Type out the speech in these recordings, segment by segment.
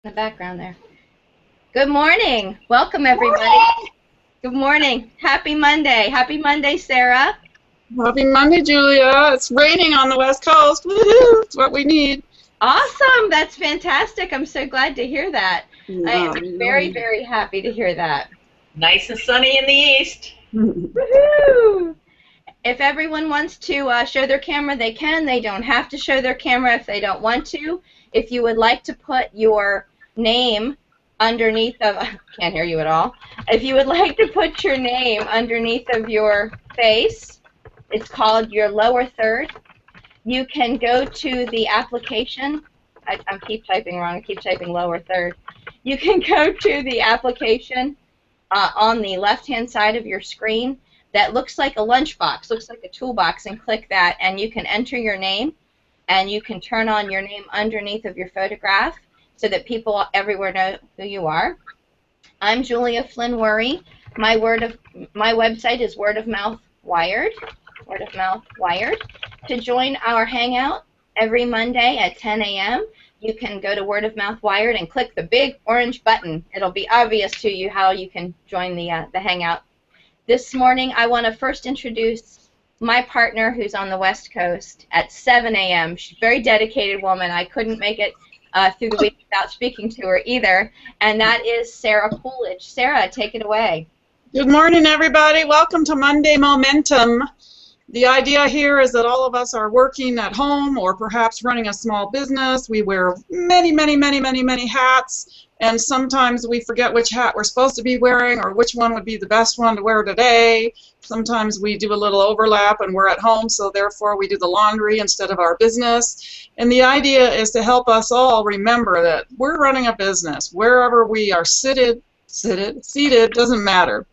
The background there. Good morning. Welcome, everybody. Good morning. Happy Monday. Happy Monday, Sarah. Happy Monday, Julia. It's raining on the West Coast. Woohoo! It's what we need. Awesome. That's fantastic. I'm so glad to hear that. I Yeah, am very, very happy to hear that. Nice and sunny in the east. Woohoo! If everyone wants to show their camera, they can. They don't have to show their camera if they don't want to. If you would like to put your name underneath of, I can't hear you at all. If you would like to put your name underneath of your face, it's called your lower third. You can go to the application. I keep typing wrong. I keep typing lower third. You can go to the application on the left-hand side of your screen that looks like a lunchbox, looks like a toolbox, and click that, and you can enter your name, and you can turn on your name underneath of your photograph so that people everywhere know who you are. I'm Julia Flynn Worry. My website is Word of Mouth Wired. Word of Mouth Wired. To join our hangout every Monday at 10 a.m., you can go to Word of Mouth Wired and click the big orange button. It'll be obvious to you how you can join the hangout. This morning, I want to first introduce my partner who's on the West Coast at 7 a.m. She's a very dedicated woman. I couldn't make it through the week without speaking to her either, and that is Sarah Coolidge. Sarah, take it away. Good morning, everybody. Welcome to Monday Momentum. The idea here is that all of us are working at home or perhaps running a small business. We wear many, many, many, many, many hats, and sometimes we forget which hat we're supposed to be wearing or which one would be the best one to wear today. Sometimes we do a little overlap and we're at home, so therefore we do the laundry instead of our business. And the idea is to help us all remember that we're running a business. Wherever we are seated, doesn't matter.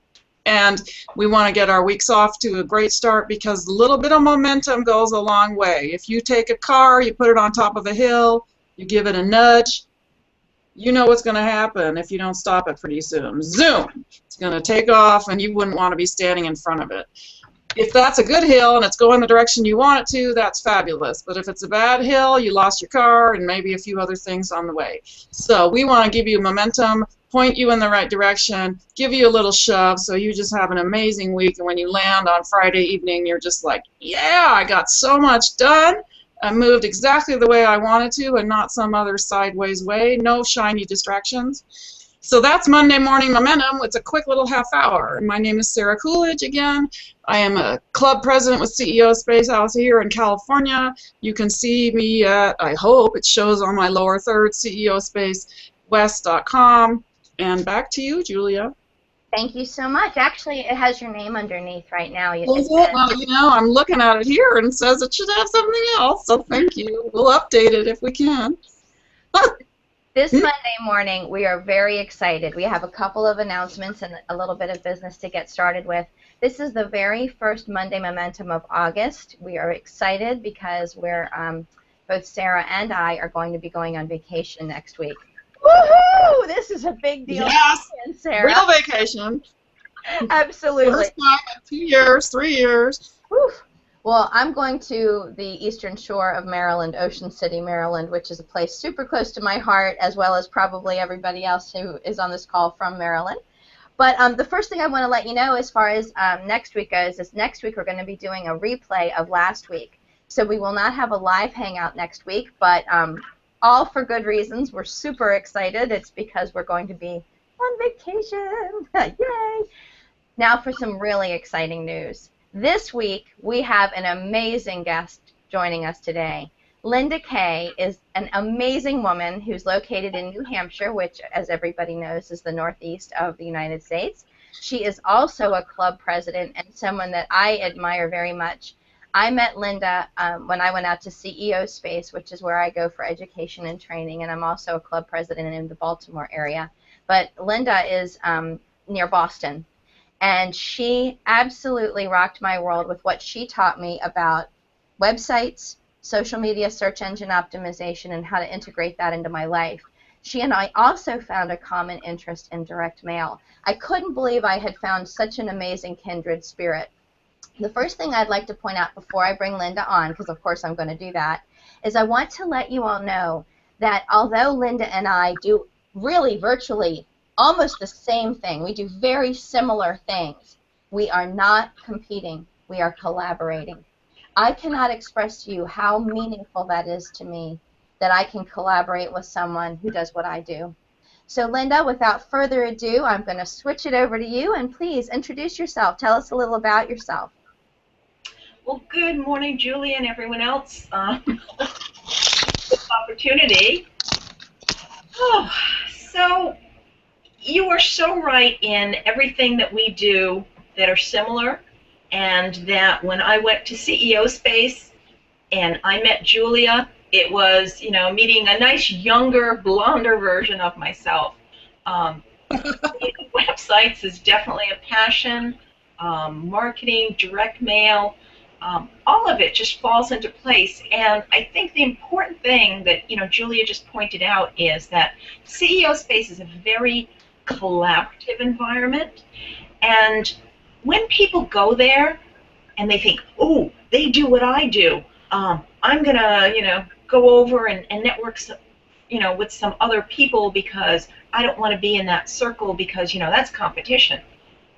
And we want to get our weeks off to a great start because a little bit of momentum goes a long way. If you take a car, you put it on top of a hill, you give it a nudge, you know what's going to happen if you don't stop it pretty soon. Zoom! It's going to take off and you wouldn't want to be standing in front of it. If that's a good hill and it's going the direction you want it to, that's fabulous. But if it's a bad hill, you lost your car and maybe a few other things on the way. So we want to give you momentum, point you in the right direction, give you a little shove so you just have an amazing week. And when you land on Friday evening, you're just like, yeah, I got so much done. I moved exactly the way I wanted to and not some other sideways way. No shiny distractions. So that's Monday Morning Momentum. It's a quick little half hour. My name is Sarah Coolidge again. I am a club president with CEO Space House here in California. You can see me at, I hope it shows on my lower third, ceospacewest.com. And back to you, Julia. Thank you so much. Actually, it has your name underneath right now. Well, you know, I'm looking at it here and it says it should have something else, so thank you. We'll update it if we can. This Monday morning, we are very excited. We have a couple of announcements and a little bit of business to get started with. This is the very first Monday Momentum of August. We are excited because we're both Sarah and I are going to be going on vacation next week. Woohoo! This is a big deal. Yes, Sarah. Real vacation. Absolutely. First time in 2 years, 3 years. Oof. Well, I'm going to the eastern shore of Maryland, Ocean City, Maryland, which is a place super close to my heart, as well as probably everybody else who is on this call from Maryland. But the first thing I want to let you know as far as next week goes is next week we're going to be doing a replay of last week. So we will not have a live hangout next week, but all for good reasons. We're super excited. It's because we're going to be on vacation. Yay! Now for some really exciting news. This week, we have an amazing guest joining us today. Linda Kay is an amazing woman who's located in New Hampshire, which, as everybody knows, is the northeast of the United States. She is also a club president and someone that I admire very much. I met Linda when I went out to CEO Space, which is where I go for education and training, and I'm also a club president in the Baltimore area. But Linda is near Boston. And she absolutely rocked my world with what she taught me about websites, social media search engine optimization, and how to integrate that into my life. She and I also found a common interest in direct mail. I couldn't believe I had found such an amazing kindred spirit. The first thing I'd like to point out before I bring Linda on, because of course I'm going to do that, is I want to let you all know that although Linda and I do really virtually almost the same thing. We do very similar things. We are not competing. We are collaborating. I cannot express to you how meaningful that is to me, that I can collaborate with someone who does what I do. So Linda, without further ado, I'm going to switch it over to you, and please introduce yourself. Tell us a little about yourself. Well, good morning, Julie and everyone else. This opportunity. Oh, so you are so right in everything that we do that are similar, and that when I went to CEO Space and I met Julia, it was, you know, meeting a nice younger, blonder version of myself. Websites is definitely a passion. Marketing, direct mail, all of it just falls into place. And I think the important thing that, you know, Julia just pointed out is that CEO Space is a very collaborative environment. And when people go there and they think, oh, they do what I do, I'm going to, you know, go over and network, you know, with some other people because I don't want to be in that circle because, you know, that's competition.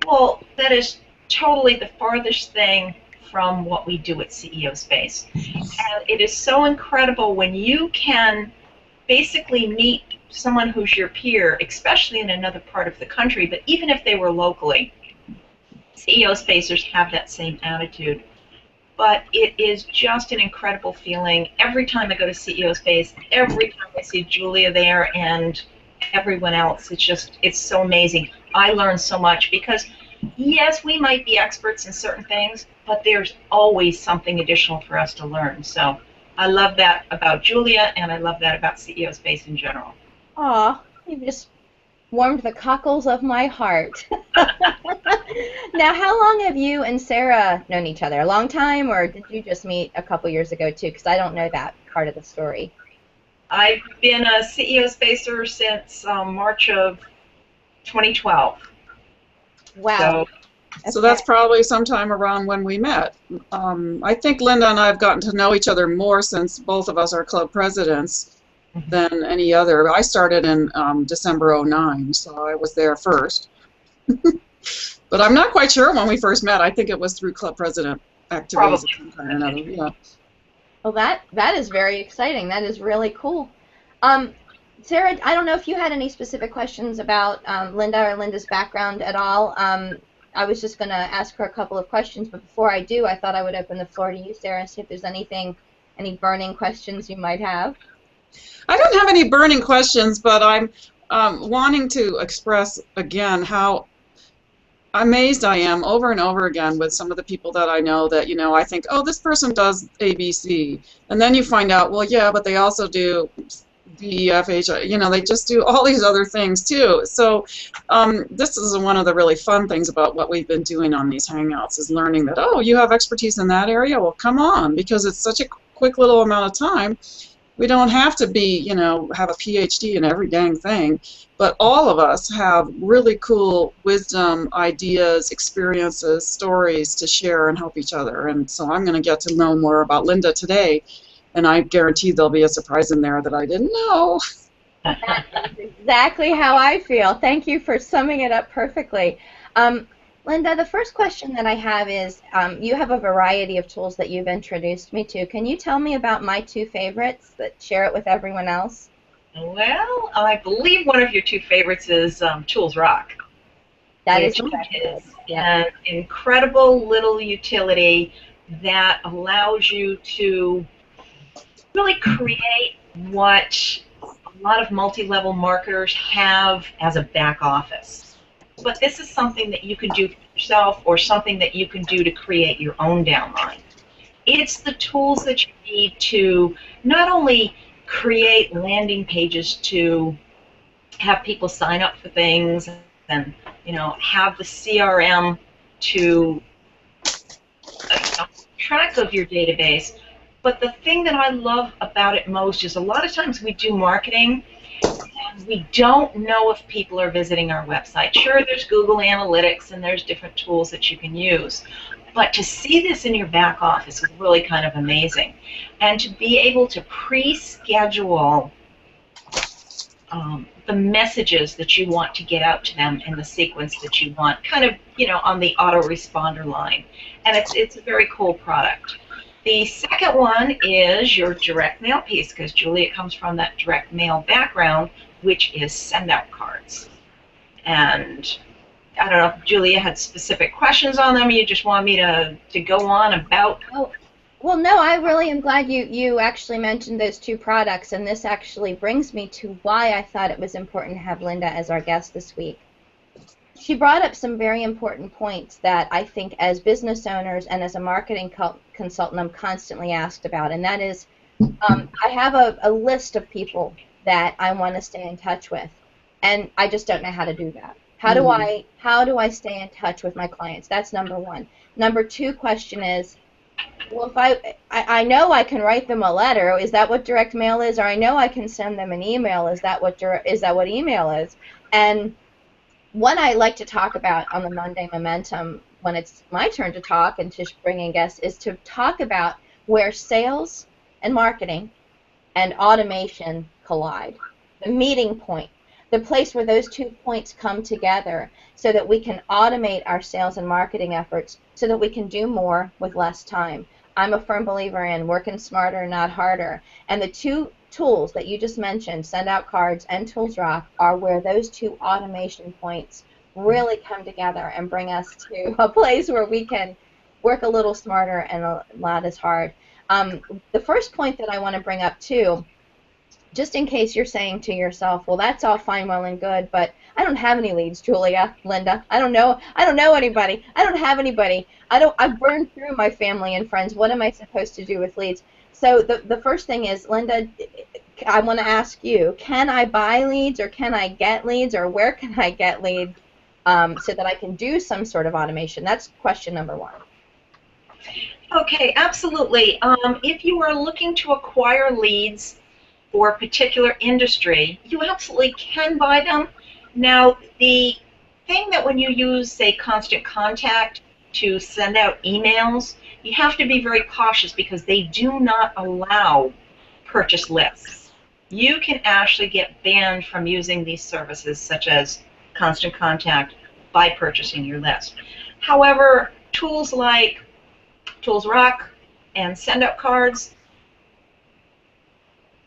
Well, that is totally the farthest thing from what we do at CEO Space. And it is so incredible when you can basically meet someone who's your peer, especially in another part of the country, but even if they were locally, CEO Spacers have that same attitude. But it is just an incredible feeling. Every time I go to CEO Space, every time I see Julia there and everyone else, it's so amazing. I learn so much because, yes, we might be experts in certain things, but there's always something additional for us to learn. So I love that about Julia, and I love that about CEO Space in general. Aw, you just warmed the cockles of my heart. Now, how long have you and Sarah known each other? A long time, or did you just meet a couple years ago too? Because I don't know that part of the story. I've been a CEO Spacer since March of 2012. Wow. So that's probably sometime around when we met. I think Linda and I have gotten to know each other more since both of us are club presidents than any other. I started in December '09, so I was there first. But I'm not quite sure when we first met. I think it was through club president activities of some kind or another. Yeah. Well, that is very exciting. That is really cool. Sarah, I don't know if you had any specific questions about Linda or Linda's background at all. I was just going to ask her a couple of questions, but before I do, I thought I would open the floor to you, Sarah, see if there's any burning questions you might have. I don't have any burning questions, but I'm wanting to express again how amazed I am over and over again with some of the people that I know that, you know, I think, oh, this person does ABC. And then you find out, well, yeah, but they also do DEFH, you know, they just do all these other things too. So this is one of the really fun things about what we've been doing on these Hangouts is learning that, oh, you have expertise in that area? Well, come on, because it's such a quick little amount of time. We don't have to be, you know, have a PhD in every dang thing, but all of us have really cool wisdom, ideas, experiences, stories to share and help each other. And so I'm going to get to know more about Linda today, and I guarantee there'll be a surprise in there that I didn't know. That's exactly how I feel. Thank you for summing it up perfectly. Linda, the first question that I have is, you have a variety of tools that you've introduced me to. Can you tell me about my two favorites, but share it with everyone else? Well, I believe one of your two favorites is Tools Rock. That is an incredible little utility that allows you to really create what a lot of multi-level marketers have as a back office. But this is something that you can do for yourself or something that you can do to create your own downline. It's the tools that you need to not only create landing pages to have people sign up for things and, you know, have the CRM to track of your database, but the thing that I love about it most is a lot of times we do marketing and we don't know if people are visiting our website. Sure, there's Google Analytics and there's different tools that you can use, but to see this in your back office is really kind of amazing. And to be able to pre-schedule the messages that you want to get out to them in the sequence that you want, kind of, on the autoresponder line. And it's a very cool product. The second one is your direct mail piece, because Julia comes from that direct mail background, which is send out cards. And I don't know if Julia had specific questions on them. You just want me to go on about. Oh, well, no, I really am glad you actually mentioned those two products, and this actually brings me to why I thought it was important to have Linda as our guest this week. She brought up some very important points that I think as business owners and as a marketing consultant I'm constantly asked about, and that is I have a list of people that I want to stay in touch with, and I just don't know how to do that. How do I stay in touch with my clients? That's number one. Number two question is, well, if I know I can write them a letter, is that what direct mail is? Or I know I can send them an email, is that what email is? And what I like to talk about on the Monday Momentum when it's my turn to talk and to bring in guests is to talk about where sales and marketing and automation collide, the meeting point, the place where those 2 points come together so that we can automate our sales and marketing efforts so that we can do more with less time. I'm a firm believer in working smarter, not harder. And the two tools that you just mentioned, Send Out Cards and ToolsRock, are where those two automation points really come together and bring us to a place where we can work a little smarter and not as hard. The first point that I want to bring up too, just in case you're saying to yourself, well, that's all fine, well, and good, but I don't have any leads, Julia, Linda. I don't know anybody. I don't have anybody. I've burned through my family and friends. What am I supposed to do with leads? So the first thing is, Linda, I want to ask you, can I buy leads, or can I get leads, or where can I get leads so that I can do some sort of automation? That's question number one. Okay, absolutely. If you are looking to acquire leads for a particular industry, you absolutely can buy them. Now, the thing that when you use, say, Constant Contact to send out emails, you have to be very cautious because they do not allow purchase lists. You can actually get banned from using these services, such as Constant Contact, by purchasing your list. However, tools like ToolsRock and Send Out Cards,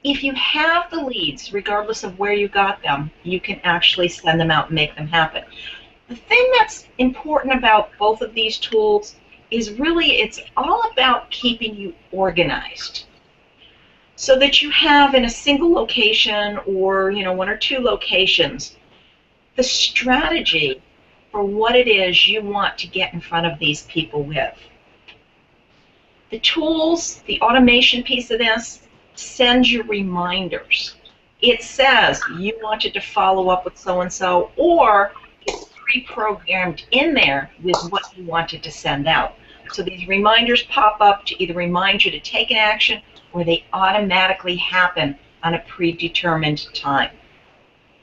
if you have the leads, regardless of where you got them, you can actually send them out and make them happen. The thing that's important about both of these tools is really it's all about keeping you organized so that you have in a single location or one or two locations the strategy for what it is you want to get in front of these people with. The tools, the automation piece of this, sends you reminders. It says you wanted to follow up with so-and-so, or it's pre-programmed in there with what you wanted to send out. So these reminders pop up to either remind you to take an action, or they automatically happen on a predetermined time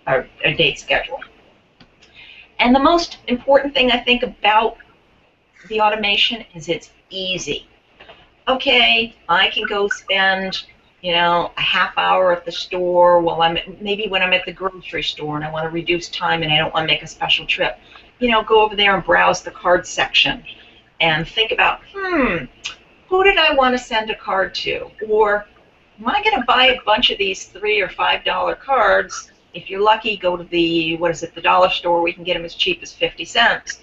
or a date schedule. And the most important thing I think about the automation is it's easy. Okay, I can go spend a half hour at the store while maybe when I'm at the grocery store and I want to reduce time and I don't want to make a special trip. Go over there and browse the card section and think about, who did I want to send a card to? Or am I going to buy a bunch of these $3 or $5 cards? If you're lucky, go to the dollar store. We can get them as cheap as 50 cents.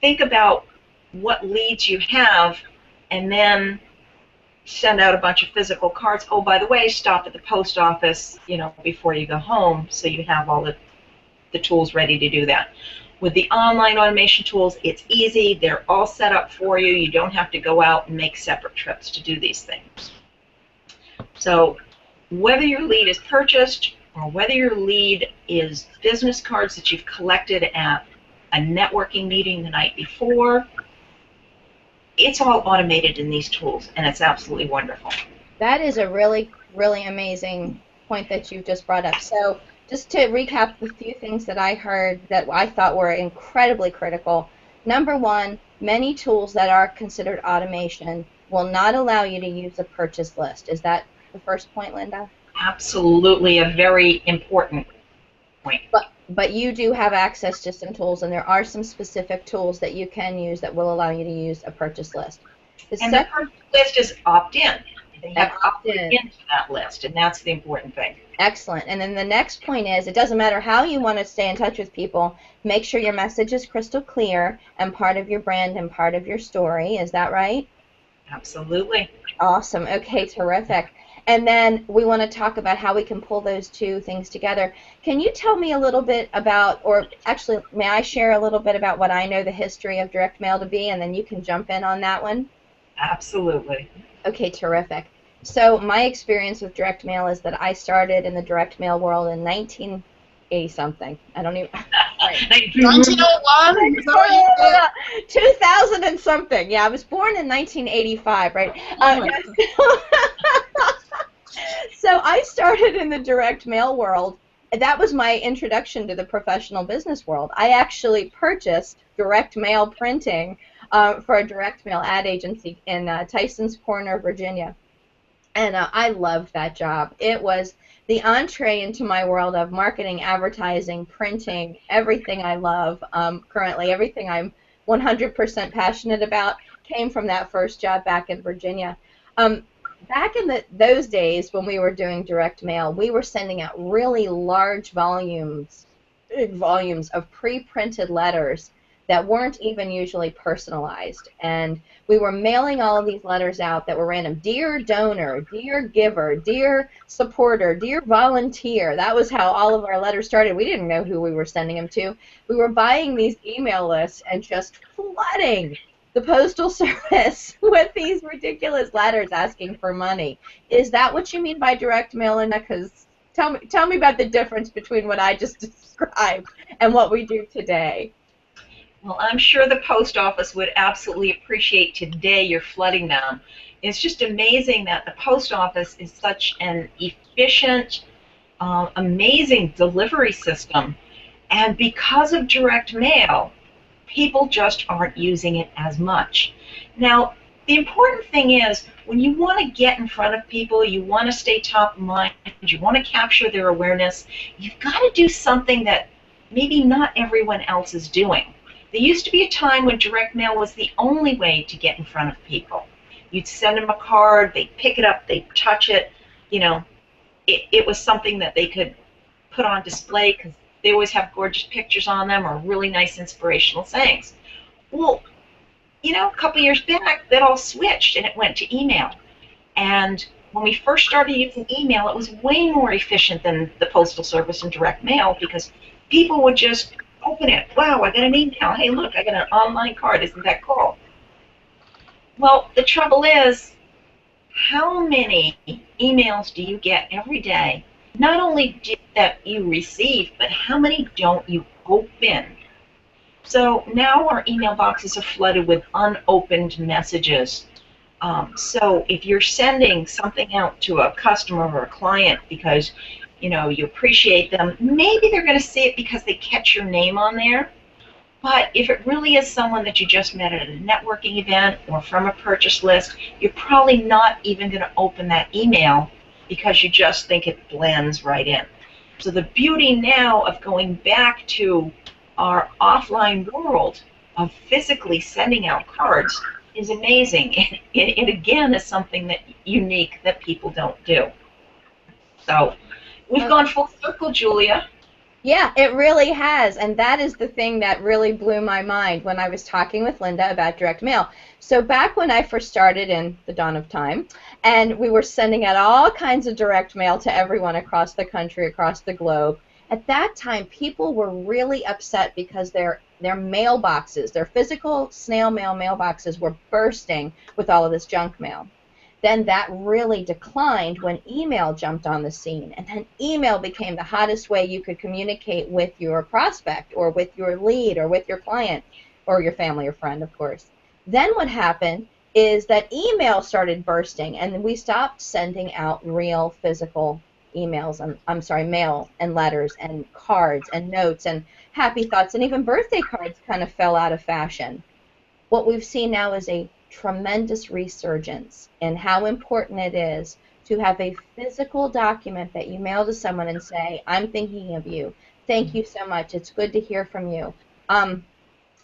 Think about what leads you have and then send out a bunch of physical cards. Oh, by the way, stop at the post office, before you go home, so you have all the tools ready to do that. With the online automation tools, it's easy. They're all set up for you. You don't have to go out and make separate trips to do these things. So whether your lead is purchased or whether your lead is business cards that you've collected at a networking meeting the night before, it's all automated in these tools, and it's absolutely wonderful. That is a really, really amazing point that you just brought up. So just to recap the few things that I heard that I thought were incredibly critical. Number one, many tools that are considered automation will not allow you to use a purchase list. Is that the first point, Linda? Absolutely, a very important point. But you do have access to some tools, and there are some specific tools that you can use that will allow you to use a purchase list. And the purchase list is opt-in. They have opted opt-in into that list, and that's the important thing. Excellent. And then the next point is, it doesn't matter how you want to stay in touch with people, make sure your message is crystal clear and part of your brand and part of your story. Is that right? Absolutely. Awesome. Okay, terrific. And then we want to talk about how we can pull those two things together. Can you tell me a little bit about, or actually, may I share a little bit about what I know the history of direct mail to be, and then you can jump in on that one? Absolutely. Okay, terrific. So my experience with direct mail is that I started in the direct mail world in 1980-something. I don't even... 1901? 2000 and something. Yeah, I was born in 1985, right? So I started in the direct mail world. That was my introduction to the professional business world. I actually purchased direct mail printing for a direct mail ad agency in Tysons Corner, Virginia. And I loved that job. It was the entree into my world of marketing, advertising, printing, everything I love currently, everything I'm 100% passionate about came from that first job back in Virginia. Back in those days when we were doing direct mail, we were sending out really large volumes, big volumes of pre-printed letters that weren't even usually personalized. And we were mailing all of these letters out that were random. Dear donor, dear giver, dear supporter, dear volunteer. That was how all of our letters started. We didn't know who we were sending them to. We were buying these email lists and just flooding the Postal Service with these ridiculous letters asking for money. Is that what you mean by direct mail, Linda? Because tell me about the difference between what I just described and what we do today. Well, I'm sure the post office would absolutely appreciate today you're flooding them. It's just amazing that the post office is such an efficient, amazing delivery system. And because of direct mail, people just aren't using it as much. Now, the important thing is, when you want to get in front of people, you want to stay top of mind, you want to capture their awareness, you've got to do something that maybe not everyone else is doing. There used to be a time when direct mail was the only way to get in front of people. You'd send them a card, they'd pick it up, they'd touch it. You know, it was something that they could put on display because they always have gorgeous pictures on them or really nice inspirational sayings. Well, you know, a couple years back, that all switched and it went to email. And when we first started using email, it was way more efficient than the Postal Service and direct mail because people would just open it. Wow, I got an email. Hey, look, I got an online card. Isn't that cool? Well, the trouble is, how many emails do you get every day? Not only that you receive, but how many don't you open? So now our email boxes are flooded with unopened messages. So if you're sending something out to a customer or a client because you know, you appreciate them, maybe they're going to see it because they catch your name on there. But if it really is someone that you just met at a networking event or from a purchase list, you're probably not even going to open that email because you just think it blends right in. So the beauty now of going back to our offline world of physically sending out cards is amazing. It again is something that unique that people don't do. So we've gone full circle, Julia. Yeah, it really has, and that is the thing that really blew my mind when I was talking with Linda about direct mail. So back when I first started in the dawn of time, and we were sending out all kinds of direct mail to everyone across the country, across the globe, at that time people were really upset because their mailboxes, their physical snail mail mailboxes were bursting with all of this junk mail. Then that really declined when email jumped on the scene. And then email became the hottest way you could communicate with your prospect or with your lead or with your client or your family or friend, of course. Then what happened is that email started bursting and we stopped sending out real physical emails, mail and letters and cards and notes and happy thoughts, and even birthday cards kind of fell out of fashion. What we've seen now is a tremendous resurgence in how important it is to have a physical document that you mail to someone and say, I'm thinking of you. Thank you so much. It's good to hear from you.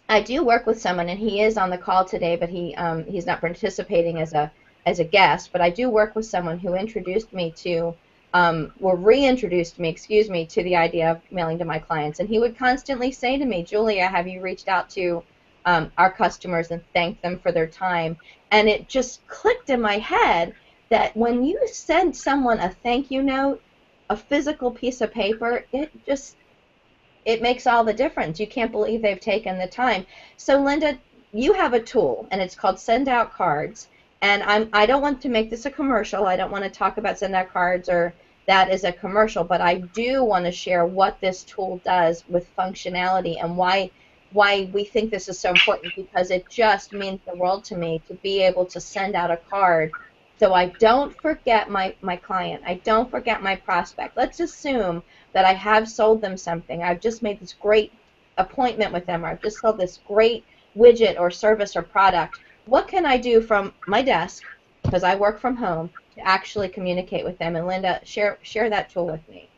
I do work with someone, and he is on the call today, but he's not participating as a guest. But I do work with someone who introduced me to, or reintroduced me, excuse me, to the idea of mailing to my clients. And he would constantly say to me, Julia, have you reached out to our customers and thanked them for their time? And it just clicked in my head that when you send someone a thank you note, a physical piece of paper, it makes all the difference. You can't believe they've taken the time. So Linda, you have a tool, and it's called Send Out Cards. And I don't want to make this a commercial. I don't want to talk about Send Out Cards or that as a commercial, but I do want to share what this tool does with functionality and why we think this is so important, because it just means the world to me to be able to send out a card so I don't forget my client. I don't forget my prospect. Let's assume that I have sold them something. I've just made this great appointment with them, or I've just sold this great widget or service or product. What can I do from my desk, because I work from home, to actually communicate with them? And Linda, share that tool with me.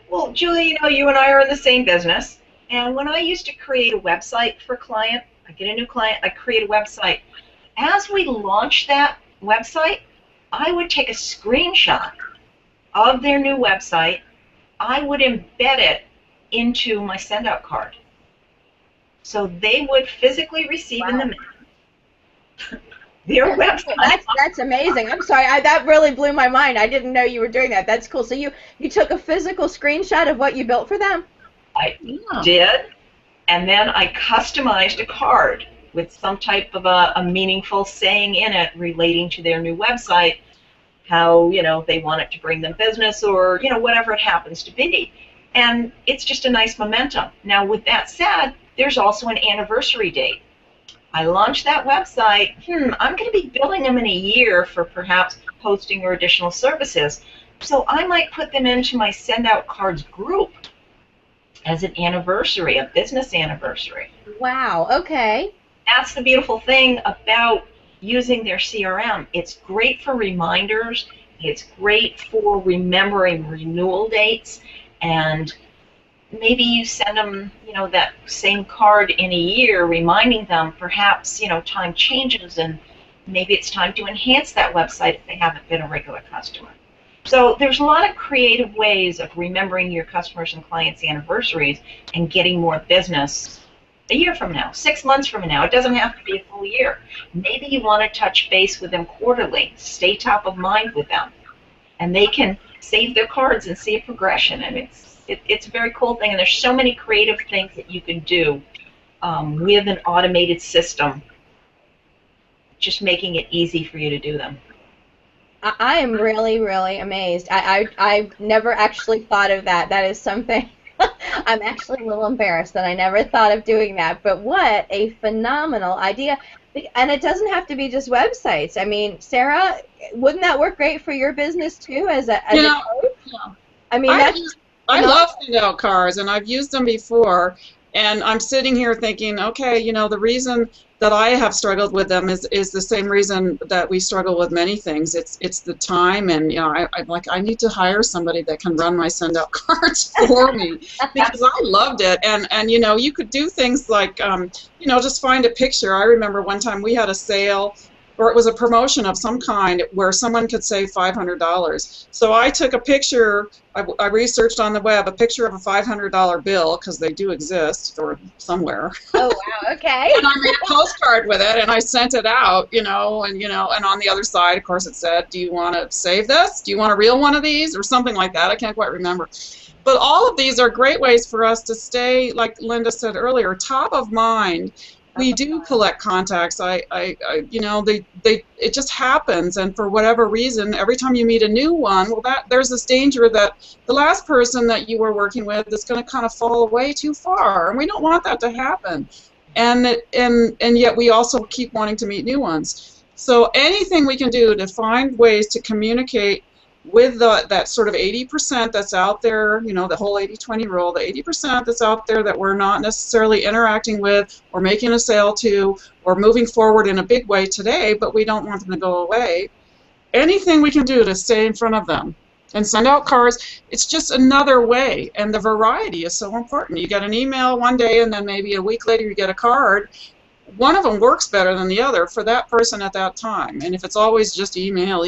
Well, Julie, you and I are in the same business. And when I used to create a website for a client, I get a new client, I create a website. As we launch that website, I would take a screenshot of their new website. I would embed it into my send-out card. So they would physically receive in the mail their website. That's amazing. I'm sorry, that really blew my mind. I didn't know you were doing that. That's cool. So you took a physical screenshot of what you built for them? I did, and then I customized a card with some type of a meaningful saying in it relating to their new website, how they want it to bring them business, or whatever it happens to be. And it's just a nice momentum. Now, with that said, there's also an anniversary date. I launched that website, I'm going to be billing them in a year for perhaps hosting or additional services. So I might put them into my Send Out Cards group as an anniversary, a business anniversary. Wow, okay. That's the beautiful thing about using their CRM. It's great for reminders. It's great for remembering renewal dates, and maybe you send them, that same card in a year, reminding them perhaps, time changes and maybe it's time to enhance that website if they haven't been a regular customer. So there's a lot of creative ways of remembering your customers and clients' anniversaries and getting more business a year from now, 6 months from now. It doesn't have to be a full year. Maybe you want to touch base with them quarterly, stay top of mind with them, and they can save their cards and see a progression. And it's a very cool thing, and there's so many creative things that you can do with an automated system, just making it easy for you to do them. I am really, really amazed. I've never actually thought of that. That is something. I'm actually a little embarrassed that I never thought of doing that, but what a phenomenal idea. And it doesn't have to be just websites. I mean, Sarah, wouldn't that work great for your business too as a coach? Yeah. I mean, I love send-out cards, and I've used them before, and I'm sitting here thinking, okay, the reason that I have struggled with them is the same reason that we struggle with many things. It's the time, and I need to hire somebody that can run my send-out cards for me, because I loved it. And you could do things like just find a picture. I remember one time we had a sale, or it was a promotion of some kind where someone could save $500. So I took a picture, I researched on the web a picture of a $500 bill, because they do exist, or somewhere. Oh, wow, okay. And I made a postcard with it, and I sent it out, and on the other side, of course, it said, do you want to save this? Do you want a real one of these? Or something like that. I can't quite remember. But all of these are great ways for us to stay, like Linda said earlier, top of mind. We do collect contacts. It just happens, and for whatever reason, every time you meet a new one, there's this danger that the last person that you were working with is going to kind of fall away too far, and we don't want that to happen. And yet we also keep wanting to meet new ones. So anything we can do to find ways to communicate with that sort of 80% that's out there, the whole 80-20 rule, the 80% that's out there that we're not necessarily interacting with or making a sale to or moving forward in a big way today, but we don't want them to go away, anything we can do to stay in front of them and send out cards. It's just another way, and the variety is so important. You get an email one day, and then maybe a week later you get a card. One of them works better than the other for that person at that time. And if it's always just email,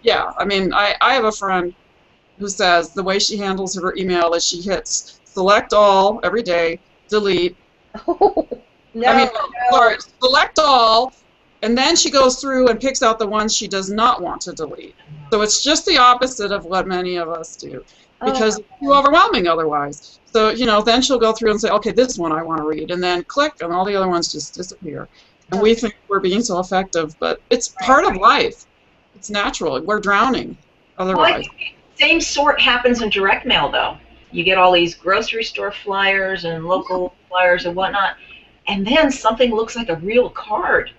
yeah. I mean, I have a friend who says the way she handles her email is she hits select all every day, delete. Or select all, and then she goes through and picks out the ones she does not want to delete. So it's just the opposite of what many of us do, because it's too overwhelming otherwise. So, then she'll go through and say, okay, this one I want to read, and then click, and all the other ones just disappear. And we think we're being so effective, but it's part of life. It's natural. We're drowning otherwise. Well, I think the same sort happens in direct mail, though. You get all these grocery store flyers and local flyers and whatnot, and then something looks like a real card.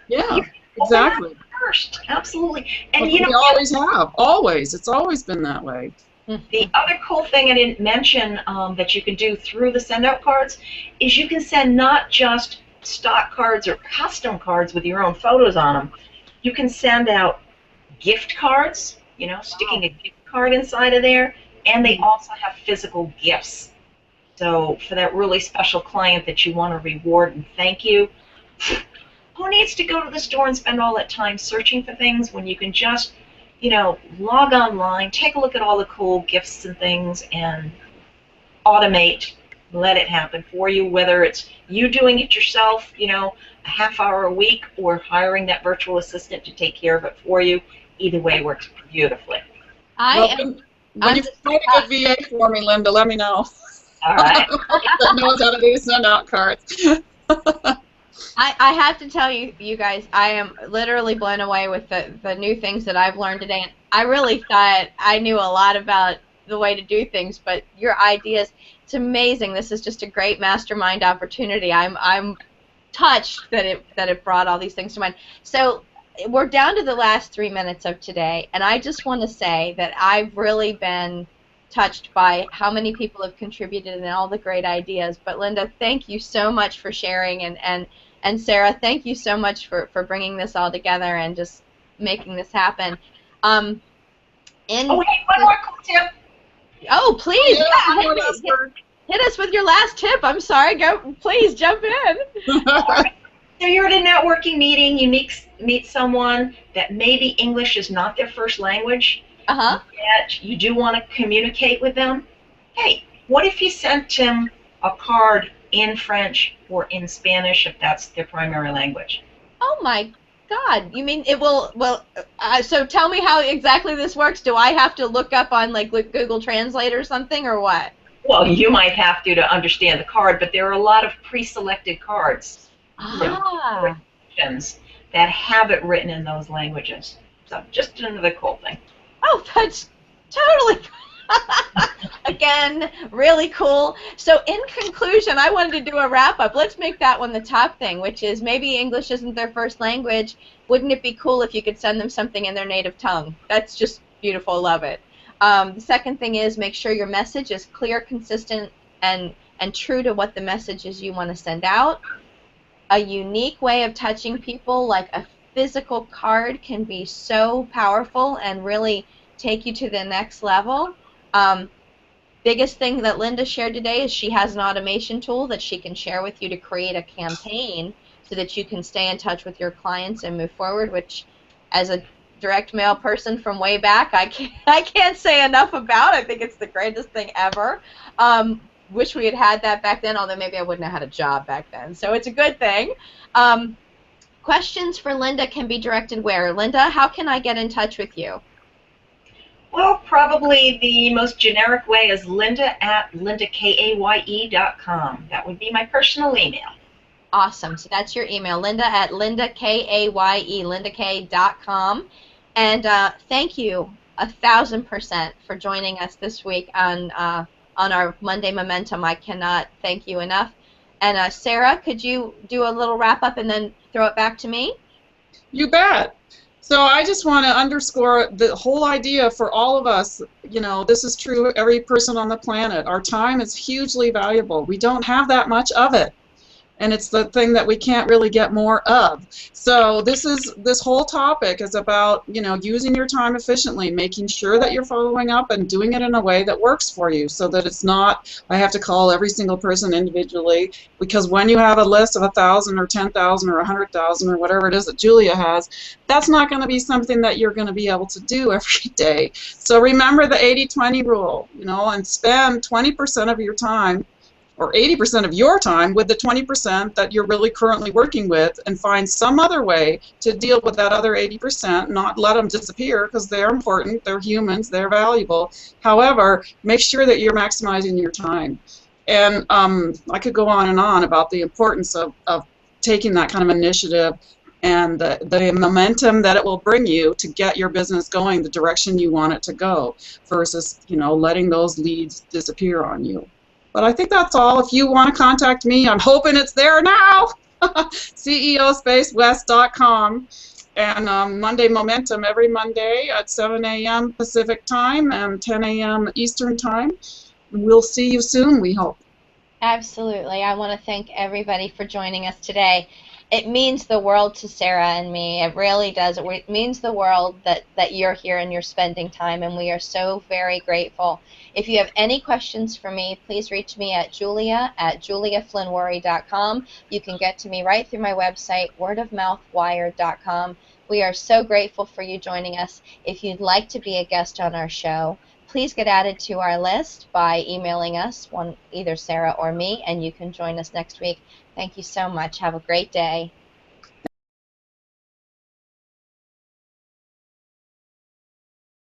Yeah, exactly. First, absolutely. And we always have. Always. It's always been that way. The other cool thing I didn't mention that you can do through the send-out cards is you can send not just stock cards or custom cards with your own photos on them. You can send out gift cards, sticking a gift card inside of there, and they also have physical gifts. So for that really special client that you want to reward and thank you, who needs to go to the store and spend all that time searching for things when you can just, log online, take a look at all the cool gifts and things, and automate, let it happen for you, whether it's you doing it yourself, a half hour a week, or hiring that virtual assistant to take care of it for you. Either way works beautifully. When you find a good VA for me, Linda, let me know. All right. That knows how to do send-out cards. I have to tell you, you guys, I am literally blown away with the new things that I've learned today. And I really thought I knew a lot about the way to do things, but your ideas, it's amazing. This is just a great mastermind opportunity. I'm touched that it brought all these things to mind. So we're down to the last 3 minutes of today, and I just want to say that I've really been touched by how many people have contributed and all the great ideas. But Linda, thank you so much for sharing, and Sarah, thank you so much for bringing this all together and just making this happen. Wait, one more cool tip. Oh, please, Yeah, hit us with your last tip. I'm sorry, please jump in. So you're at a networking meeting, you meet someone that maybe English is not their first language, yet you do want to communicate with them. Hey, what if you sent him a card in French or in Spanish if that's their primary language? Oh my God! You mean it will? Well, so tell me how exactly this works. Do I have to look up on like Google Translate or something, or what? Well, you might have to understand the card, but there are a lot of pre-selected cards that have it written in those languages. So just another cool thing. Oh, that's totally. Again, really cool. So in conclusion, I wanted to do a wrap-up. Let's make that one the top thing, which is maybe English isn't their first language. Wouldn't it be cool if you could send them something in their native tongue? That's just beautiful. Love it. The second thing is make sure your message is clear, consistent, and true to what the message is you want to send out. A unique way of touching people, like a physical card, can be so powerful and really take you to the next level. Biggest thing that Linda shared today is she has an automation tool that she can share with you to create a campaign so that you can stay in touch with your clients and move forward, which as a direct mail person from way back, I can't say enough about. I think it's the greatest thing ever. Wish we had that back then, although maybe I wouldn't have had a job back then. So it's a good thing. Questions for Linda can be directed where? Linda, how can I get in touch with you? Well, probably the most generic way is linda@lindakaye.com. That would be my personal email. Awesome. So that's your email, linda@lindakaye, lindakay.com. And thank you 1,000% for joining us this week on our Monday Momentum. I cannot thank you enough. And Sarah, could you do a little wrap-up and then throw it back to me? You bet. So I just want to underscore the whole idea for all of us. This is true of every person on the planet. Our time is hugely valuable. We don't have that much of it. and it's the thing that we can't really get more of. So this whole topic is about, you know, using your time efficiently, making sure that you're following up and doing it in a way that works for you, so that it's not, I have to call every single person individually, because when you have a list of 1,000 or 10,000 or 100,000 or whatever it is that Julia has, that's not going to be something that you're going to be able to do every day. So remember the 80-20 rule, you know, and spend 20% of your time or 80% of your time with the 20% that you're really currently working with, and find some other way to deal with that other 80%, not let them disappear, because they're important, they're humans, they're valuable. However, make sure that you're maximizing your time. And I could go on and on about the importance of taking that kind of initiative and the momentum that it will bring you to get your business going the direction you want it to go, versus, you know, letting those leads disappear on you. But I think that's all. If you want to contact me, I'm hoping it's there now. CEOspacewest.com. And Monday Momentum every Monday at 7 a.m. Pacific time and 10 a.m. Eastern time. We'll see you soon, we hope. Absolutely. I want to thank everybody for joining us today. It means the world to Sarah and me. It really does. It means the world that you're here and you're spending time, and we are so very grateful. If you have any questions for me, please reach me at julia@juliaflynnworry.com. You can get to me right through my website, wordofmouthwired.com. We are so grateful for you joining us. If you'd like to be a guest on our show, please get added to our list by emailing us, either Sarah or me, and you can join us next week. Thank you so much. Have a great day.